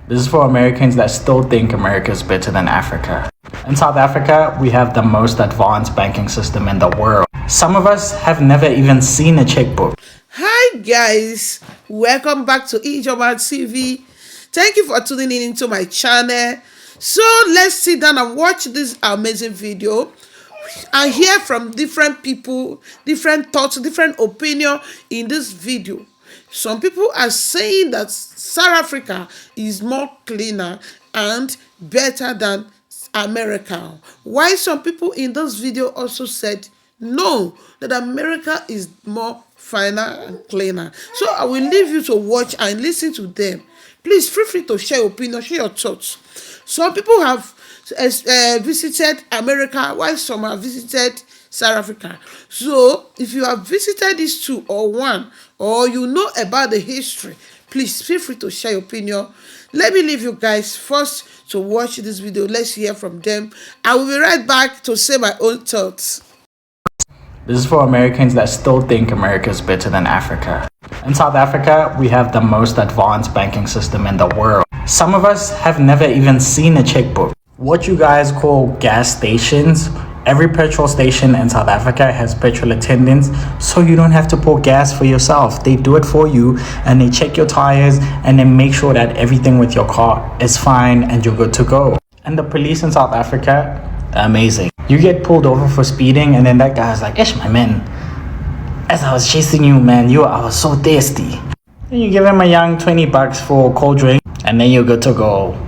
This is for Americans that still think America is better than Africa. In South Africa, we have the most advanced banking system in the world. Some of us have never even seen a checkbook. Hi guys, welcome back to Ijoba TV. Thank you for tuning in into my channel. So let's sit down and watch this amazing video and hear from different people, different thoughts, different opinion in this video. Some people are saying that South Africa is more cleaner and better than America. Why some people in this video also said no, that America is more finer and cleaner. So I will leave you to watch and listen to them. Please feel free to share your opinion, share your thoughts. Some people have visited America while some have visited South Africa. So if you have visited these two or one, or you know about the history, please feel free to share your opinion. Let me leave you guys first to watch this video. Let's hear from them. I will be right back to say my own thoughts. This is for Americans that still think America is better than Africa. In South Africa, we have the most advanced banking system in the world. Some of us have never even seen a checkbook. What you guys call gas stations, every petrol station in South Africa has petrol attendants, so you don't have to pour gas for yourself. They do it for you, and they check your tires and then make sure that everything with your car is fine and you're good to go. And the police in South Africa, amazing. You get pulled over for speeding, and then that guy's like, "Ish, my man, as I was chasing you, man, I was so thirsty." And you give him a young 20 bucks for a cold drink, and then you're good to go.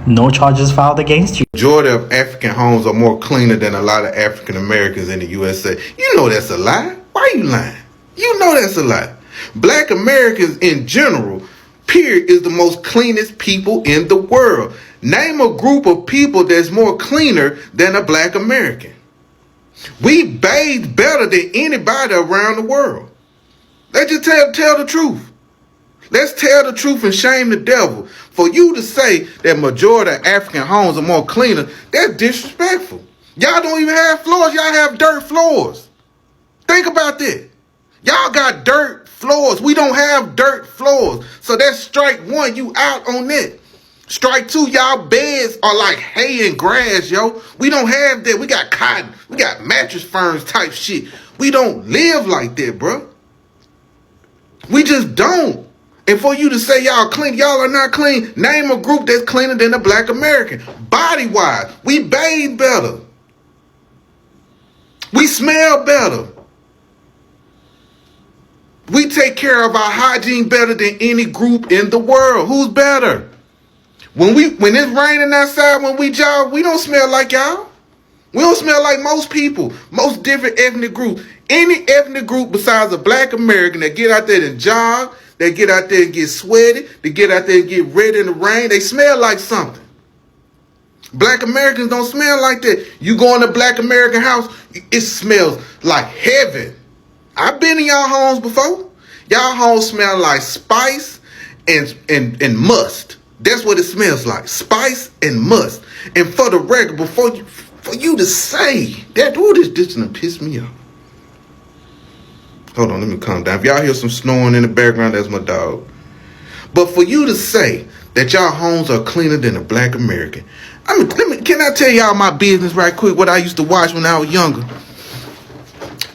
No charges filed against you. Majority of African homes are more cleaner than a lot of African Americans in the USA. You know that's a lie. Why are you lying? You know that's a lie. Black Americans in general, period, is the most cleanest people in the world. Name a group of people that's more cleaner than a Black American. We bathe better than anybody around the world. Let's just tell the truth. Let's tell the truth and shame the devil. For you to say that majority of African homes are more cleaner, that's disrespectful. Y'all don't even have floors. Y'all have dirt floors. Think about that. Y'all got dirt floors. We don't have dirt floors. So that's strike one. You out on that. Strike two, y'all beds are like hay and grass, yo. We don't have that. We got cotton. We got mattress firms type shit. We don't live like that, bro. We just don't. And for you to say y'all clean, y'all are not clean. Name a group that's cleaner than a Black American. Body-wise, we bathe better. We smell better. We take care of our hygiene better than any group in the world. Who's better? When it's raining outside, when we jog, we don't smell like y'all. We don't smell like most people, most different ethnic groups. Any ethnic group besides a Black American that get out there and jog, they get out there and get sweaty, they get out there and get red in the rain, they smell like something. Black Americans don't smell like that. You go in a Black American house, it smells like heaven. I've been in y'all homes before. Y'all homes smell like spice and must. That's what it smells like, spice and must. And for the record, for you to say that, this done piss me off. Hold on, let me calm down. If y'all hear some snoring in the background, that's my dog. But for you to say that y'all homes are cleaner than a Black American, can I tell y'all my business right quick, what I used to watch when I was younger?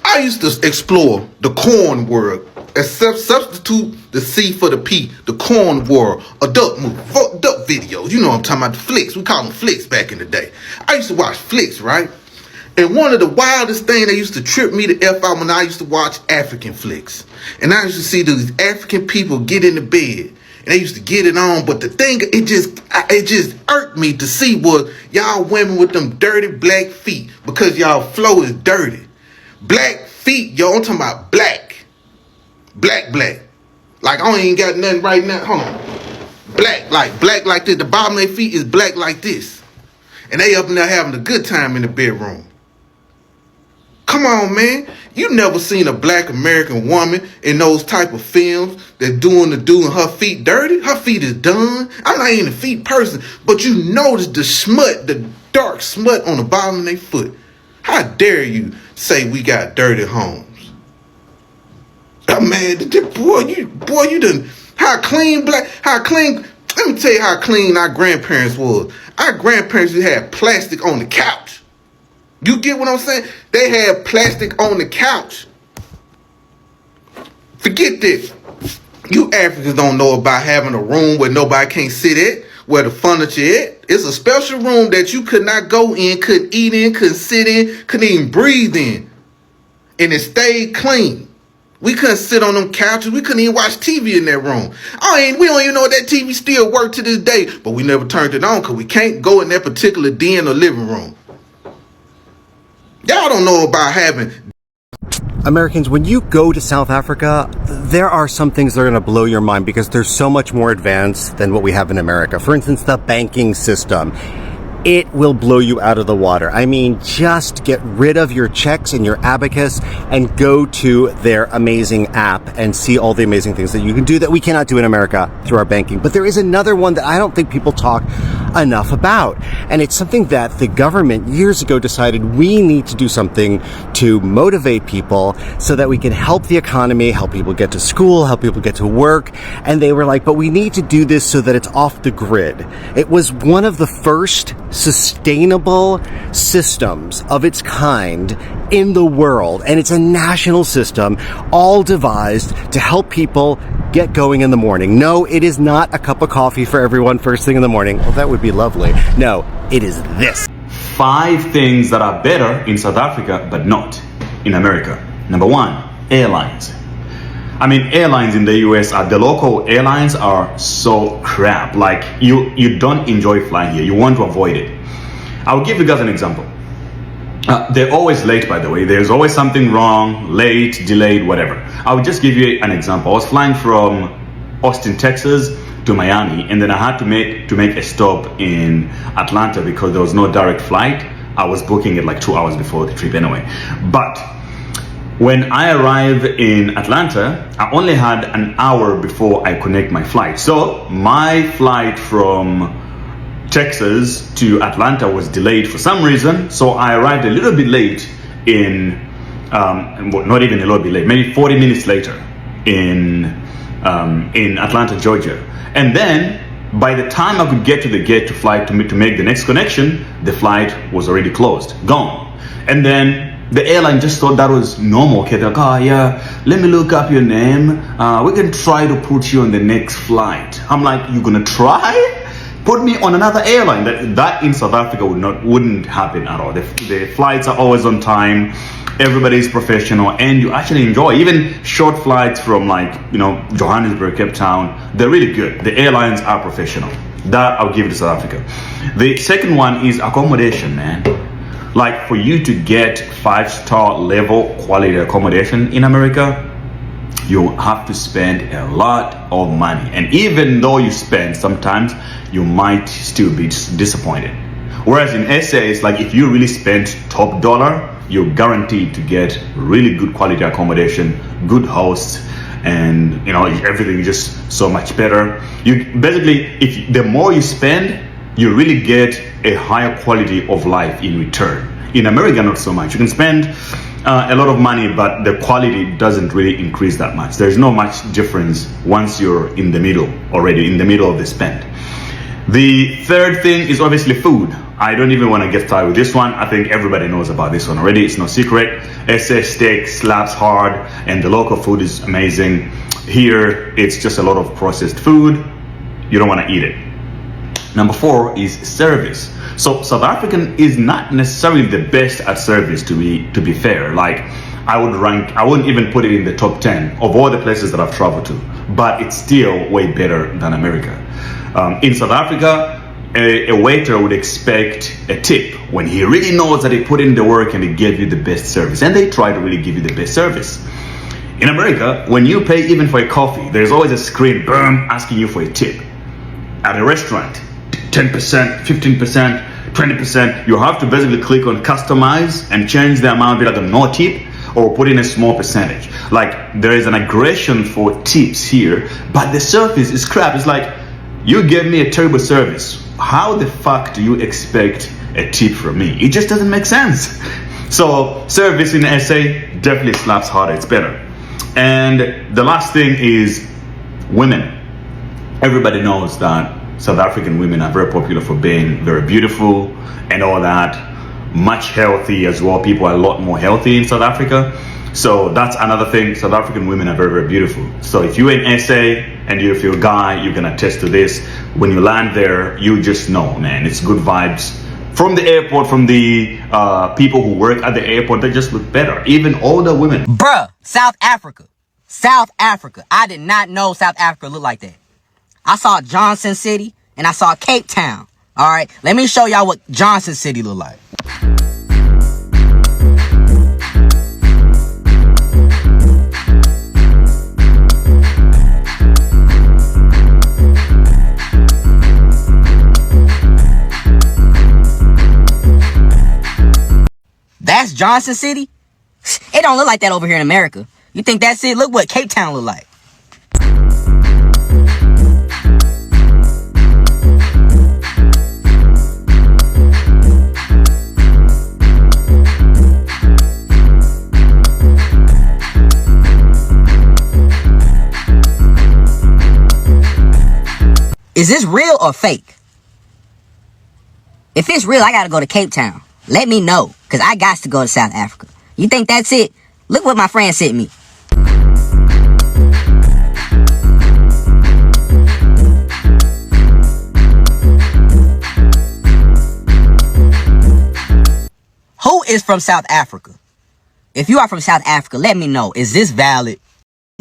I used to explore the corn world, substitute the C for the P, the corn world, adult videos. You know what I'm talking about, the flicks. We call them flicks back in the day. I used to watch flicks, right? And one of the wildest things that used to trip me the F out when I used to watch African flicks. And I used to see these African people get in the bed. And they used to get it on. But the thing, it just irked me to see was y'all women with them dirty black feet. Because y'all flow is dirty. Black feet, yo, I'm talking about black. Black. Like, I don't even got nothing right now. Hold on. Black like this. The bottom of their feet is black like this. And they up in there having a good time in the bedroom. Come on, man. You never seen a Black American woman in those type of films that doing her feet dirty? Her feet is done. I'm not even a feet person, but you notice the smut, the dark smut on the bottom of their foot. How dare you say we got dirty homes? Oh, man, boy, you done, how clean Let me tell you how clean our grandparents was. Our grandparents had plastic on the couch. You get what I'm saying? They had plastic on the couch. Forget this. You Africans don't know about having a room where nobody can't sit at, where the furniture is. It's a special room that you could not go in, couldn't eat in, couldn't sit in, couldn't even breathe in. And it stayed clean. We couldn't sit on them couches. We couldn't even watch TV in that room. We don't even know that TV still works to this day, but we never turned it on because we can't go in that particular den or living room. Y'all don't know about having... Americans, when you go to South Africa, there are some things that are going to blow your mind because they're so much more advanced than what we have in America. For instance, the banking system. It will blow you out of the water. I mean, just get rid of your checks and your abacus and go to their amazing app and see all the amazing things that you can do that we cannot do in America through our banking. But there is another one that I don't think people talk enough about. And it's something that the government years ago decided we need to do something to motivate people so that we can help the economy, help people get to school, help people get to work. And they were like, but we need to do this so that it's off the grid. It was one of the first sustainable systems of its kind in the world, and it's a national system all devised to help people get going in the morning. No, it is not a cup of coffee for everyone first thing in the morning. Well, that would be lovely. No, it is this. 5 things that are better in South Africa but not in America. Number 1, airlines. I mean, airlines in the US, the local airlines are so crap. Like, you don't enjoy flying here. You want to avoid it. I'll give you guys an example. They're always late, by the way. There's always something wrong, late, delayed, whatever. I'll just give you an example. I was flying from Austin, Texas to Miami, and then I had to make a stop in Atlanta because there was no direct flight. I was booking it like 2 hours before the trip anyway. But when I arrived in Atlanta, I only had an hour before I connect my flight. So my flight from Texas to Atlanta was delayed for some reason. So I arrived a little bit late not even a little bit late, maybe 40 minutes later in Atlanta, Georgia. And then by the time I could get to the gate to make the next connection, the flight was already closed, gone. And then the airline just thought that was normal. Okay, they're like, oh yeah, let me look up your name. We can try to put you on the next flight. I'm like, you're gonna try? Put me on another airline. That in South Africa wouldn't happen at all. The flights are always on time. Everybody's professional, and you actually enjoy even short flights from Johannesburg, Cape Town. They're really good. The airlines are professional. That I'll give it to South Africa. The second one is accommodation, man. Like, for you to get 5-star level quality accommodation in America, you have to spend a lot of money. And even though you spend, sometimes you might still be disappointed. Whereas in SA, it's like if you really spend top dollar, you're guaranteed to get really good quality accommodation, good hosts, and everything is just so much better. You basically, the more you spend, you really get a higher quality of life in return. In America, not so much. You can spend a lot of money, but the quality doesn't really increase that much. There's not much difference once you're in the middle already, in the middle of the spend. The third thing is obviously food. I don't even want to get started with this one. I think everybody knows about this one already. It's no secret. SA steak slaps hard, and the local food is amazing. Here, it's just a lot of processed food. You don't want to eat it. Number 4 is service. So South African is not necessarily the best at service, to be fair. Like, I wouldn't even put it in the top 10 of all the places that I've traveled to, but it's still way better than America. In South Africa, a waiter would expect a tip when he really knows that he put in the work and he gave you the best service, and they try to really give you the best service. In America, when you pay even for a coffee, there's always a screen, boom, asking you for a tip. At a restaurant, 10%, 15%, 20%, you have to basically click on customize and change the amount either no tip or put in a small percentage. Like, there is an aggression for tips here, but the service is crap. It's like, you gave me a terrible service. How the fuck do you expect a tip from me? It just doesn't make sense. So service in SA definitely slaps harder. It's better. And the last thing is women. Everybody knows that South African women are very popular for being very beautiful and all that, much healthy as well. People are a lot more healthy in South Africa. So that's another thing. South African women are very, very beautiful. So if you're in SA and if you're a guy, you can attest to this. When you land there, you just know, man, it's good vibes. From the airport, from the people who work at the airport, they just look better. Even older women. Bruh, South Africa. South Africa. I did not know South Africa looked like that. I saw Johnson City and I saw Cape Town. All right, let me show y'all what Johnson City look like. That's Johnson City? It don't look like that over here in America. You think that's it? Look what Cape Town look like. Is this real or fake? If it's real, I gotta go to Cape Town. Let me know, because I got to go to South Africa. You think that's it? Look what my friend sent me. Who is from South Africa? If you are from South Africa, let me know. Is this valid?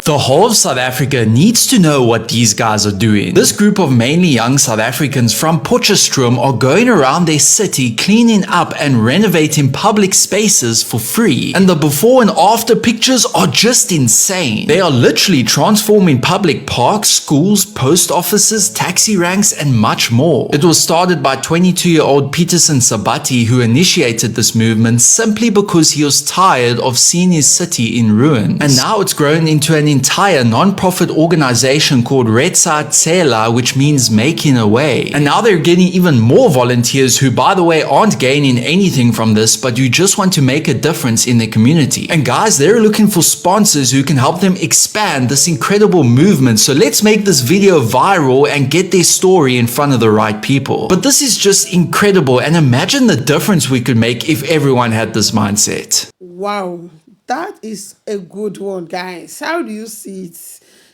The whole of South Africa needs to know what these guys are doing. This group of mainly young South Africans from Potchefstroom are going around their city cleaning up and renovating public spaces for free. And the before and after pictures are just insane. They are literally transforming public parks, schools, post offices, taxi ranks, and much more. It was started by 22-year-old Peterson Sabati, who initiated this movement simply because he was tired of seeing his city in ruins. And now it's grown into an entire non-profit organization called Retsa Tsela, which means making a way. And now they're getting even more volunteers who, by the way, aren't gaining anything from this, but you just want to make a difference in the community. And guys, they're looking for sponsors who can help them expand this incredible movement. So let's make this video viral and get their story in front of the right people. But this is just incredible, and imagine the difference we could make if everyone had this mindset. Wow, that is a good one, guys. How do you see it?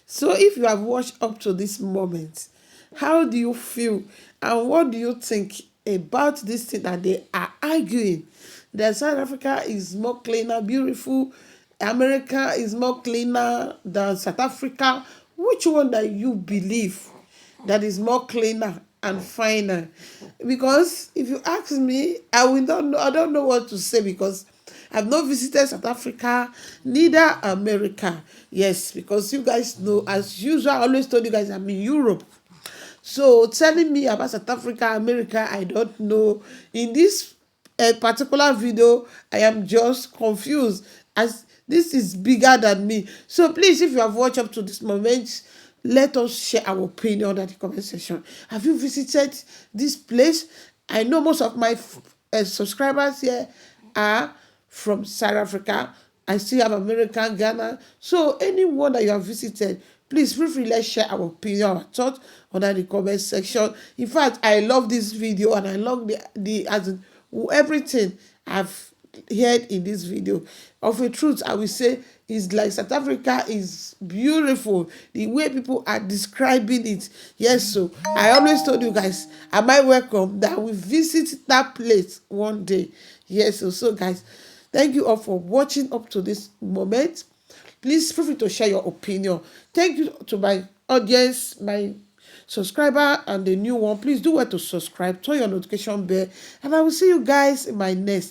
So if you have watched up to this moment, how do you feel? And what do you think about this thing that they are arguing? That South Africa is more cleaner, beautiful. America is more cleaner than South Africa. Which one that you believe that is more cleaner and finer? Because if you ask me, I don't know what to say, because I've not visited South Africa, neither America. Yes, because you guys know, as usual, I always told you guys I'm in Europe. So telling me about South Africa, America, I don't know. In this particular video, I am just confused, as this is bigger than me. So please, if you have watched up to this moment, let us share our opinion in the comment section. Have you visited this place? I know most of my subscribers here are from South Africa. I still have American, Ghana. So anyone that you have visited, please feel free, let's share our opinion, our thoughts under the comment section. In fact, I love this video and I love everything I've heard in this video. Of a truth, I will say is like South Africa is beautiful. The way people are describing it. Yes, so I always told you guys, am I welcome that we visit that place one day? Yes, so guys, thank you all for watching up to this moment. Please feel free to share your opinion. Thank you to my audience, my subscriber, and the new one. Please do well to subscribe, turn your notification bell, and I will see you guys in my next